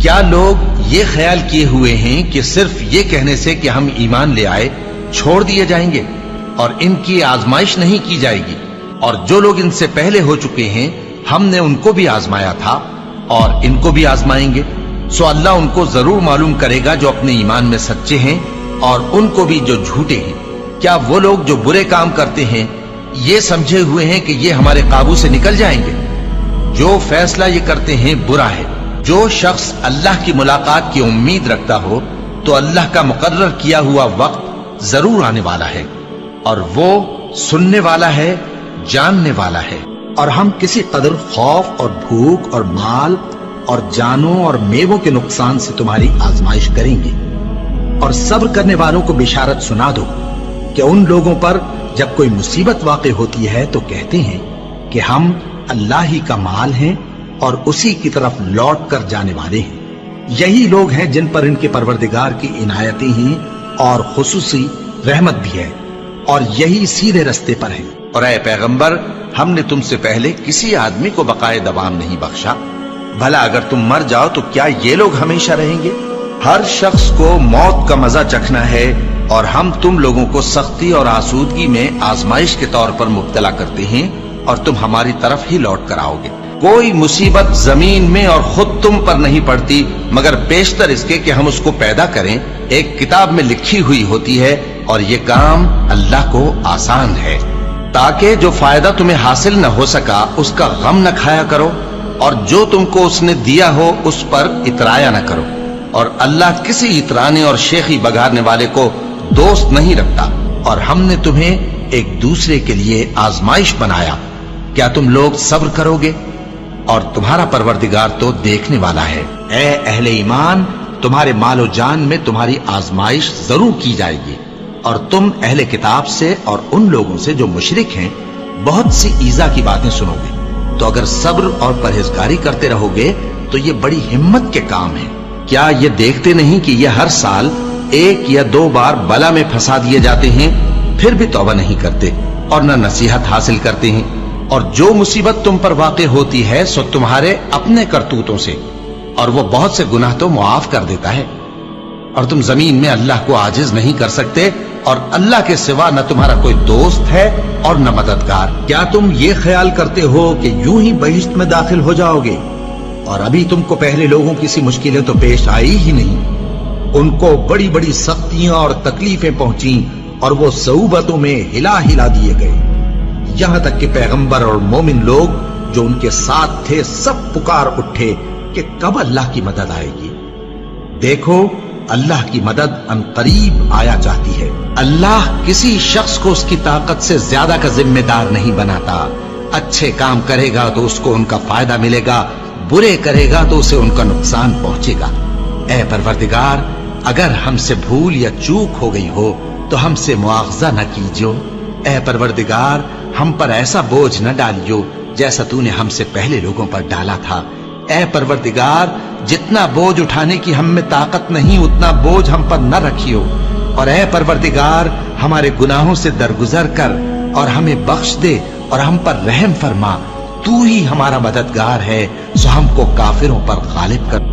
کیا لوگ یہ خیال کیے ہوئے ہیں کہ صرف یہ کہنے سے کہ ہم ایمان لے آئے چھوڑ دیے جائیں گے اور ان کی آزمائش نہیں کی جائے گی؟ اور جو لوگ ان سے پہلے ہو چکے ہیں ہم نے ان کو بھی آزمایا تھا اور ان کو بھی آزمائیں گے، سو اللہ ان کو ضرور معلوم کرے گا جو اپنے ایمان میں سچے ہیں اور ان کو بھی جو جھوٹے ہیں۔ کیا وہ لوگ جو برے کام کرتے ہیں یہ سمجھے ہوئے ہیں کہ یہ ہمارے قابو سے نکل جائیں گے؟ جو فیصلہ یہ کرتے ہیں برا ہے۔ جو شخص اللہ کی ملاقات کی امید رکھتا ہو تو اللہ کا مقرر کیا ہوا وقت ضرور آنے والا ہے، اور وہ سننے والا ہے، جاننے والا ہے۔ اور ہم کسی قدر خوف اور بھوک اور مال اور جانوں اور میووں کے نقصان سے تمہاری آزمائش کریں گے، اور صبر کرنے والوں کو بشارت سنا دو کہ ان لوگوں پر جب کوئی مصیبت واقع ہوتی ہے تو کہتے ہیں کہ ہم اللہ ہی کا مال ہیں اور اسی کی طرف لوٹ کر جانے والے ہیں۔ یہی لوگ ہیں جن پر ان کے پروردگار کی عنایتیں ہیں اور خصوصی رحمت بھی ہے، اور یہی سیدھے رستے پر ہیں۔ اور اے پیغمبر، ہم نے تم سے پہلے کسی آدمی کو بقائے دوام نہیں بخشا، بھلا اگر تم مر جاؤ تو کیا یہ لوگ ہمیشہ رہیں گے؟ ہر شخص کو موت کا مزہ چکھنا ہے، اور ہم تم لوگوں کو سختی اور آسودگی میں آزمائش کے طور پر مبتلا کرتے ہیں، اور تم ہماری طرف ہی لوٹ کر آؤ گے۔ کوئی مصیبت زمین میں اور خود تم پر نہیں پڑتی مگر پیشتر اس کے کہ ہم اس کو پیدا کریں ایک کتاب میں لکھی ہوئی ہوتی ہے، اور یہ کام اللہ کو آسان ہے، تاکہ جو فائدہ تمہیں حاصل نہ ہو سکا اس کا غم نہ کھایا کرو، اور جو تم کو اس نے دیا ہو اس پر اترایا نہ کرو۔ اور اللہ کسی اترانے اور شیخی بگارنے والے کو دوست نہیں رکھتا۔ اور ہم نے تمہیں ایک دوسرے کے لیے آزمائش بنایا، کیا تم لوگ صبر کرو گے؟ اور تمہارا پروردگار تو دیکھنے والا ہے۔ اے اہل ایمان، تمہارے مال و جان میں تمہاری آزمائش ضرور کی جائے گی، اور تم اہل کتاب سے اور ان لوگوں سے جو مشرک ہیں بہت سی ایذا کی باتیں سنو گے، تو اگر صبر اور پرہیزگاری کرتے رہو گے تو یہ بڑی ہمت کے کام ہے۔ کیا یہ دیکھتے نہیں کہ یہ ہر سال 1 یا 2 بار بلا میں پھنسا دیے جاتے ہیں، پھر بھی توبہ نہیں کرتے اور نہ نصیحت حاصل کرتے ہیں؟ اور جو مصیبت تم پر واقع ہوتی ہے سو تمہارے اپنے کرتوتوں سے، اور وہ بہت سے گناہ تو معاف کر دیتا ہے۔ اور تم زمین میں اللہ کو عاجز نہیں کر سکتے، اور اللہ کے سوا نہ تمہارا کوئی دوست ہے اور نہ مددگار۔ کیا تم یہ خیال کرتے ہو کہ یوں ہی بہشت میں داخل ہو جاؤ گے؟ اور ابھی تم کو پہلے لوگوں کی سی مشکلیں تو پیش آئی ہی نہیں۔ ان کو بڑی بڑی سختیاں اور تکلیفیں پہنچیں، اور وہ صعوبتوں میں ہلا ہلا دیے گئے، یہاں تک کہ پیغمبر اور مومن لوگ جو ان کے ساتھ تھے سب پکار اٹھے کہ کب اللہ کی مدد آئے گی۔ دیکھو، اللہ کی مدد ان قریب آیا چاہتی ہے۔ اللہ کسی شخص کو اس کی طاقت سے زیادہ کا ذمہ دار نہیں بناتا۔ اچھے کام کرے گا تو اس کو ان کا فائدہ ملے گا، برے کرے گا تو اسے ان کا نقصان پہنچے گا۔ اے پروردگار، اگر ہم سے بھول یا چوک ہو گئی ہو تو ہم سے مواخذہ نہ کیجو۔ اے پروردگار، ہم پر ایسا بوجھ نہ ڈالیو جیسا تو نے ہم سے پہلے لوگوں پر ڈالا تھا۔ اے پروردگار، جتنا بوجھ اٹھانے کی ہم میں طاقت نہیں اتنا بوجھ ہم پر نہ رکھیو، اور اے پروردگار، ہمارے گناہوں سے درگزر کر اور ہمیں بخش دے اور ہم پر رحم فرما۔ تو ہی ہمارا مددگار ہے، سو ہم کو کافروں پر غالب کر۔